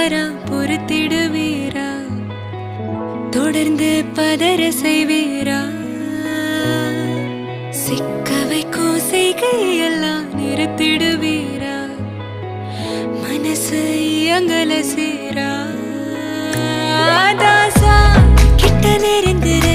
தவறா பொறுத்திடுவீரா? தொடர்ந்து பதற செய்வீரா? சிக்க வைக்கும் செய்கையெல்லாம் நிறுத்திடுவீரா? மனசு இயங்கல சேரா? தாசா கிட்ட நெருங்குற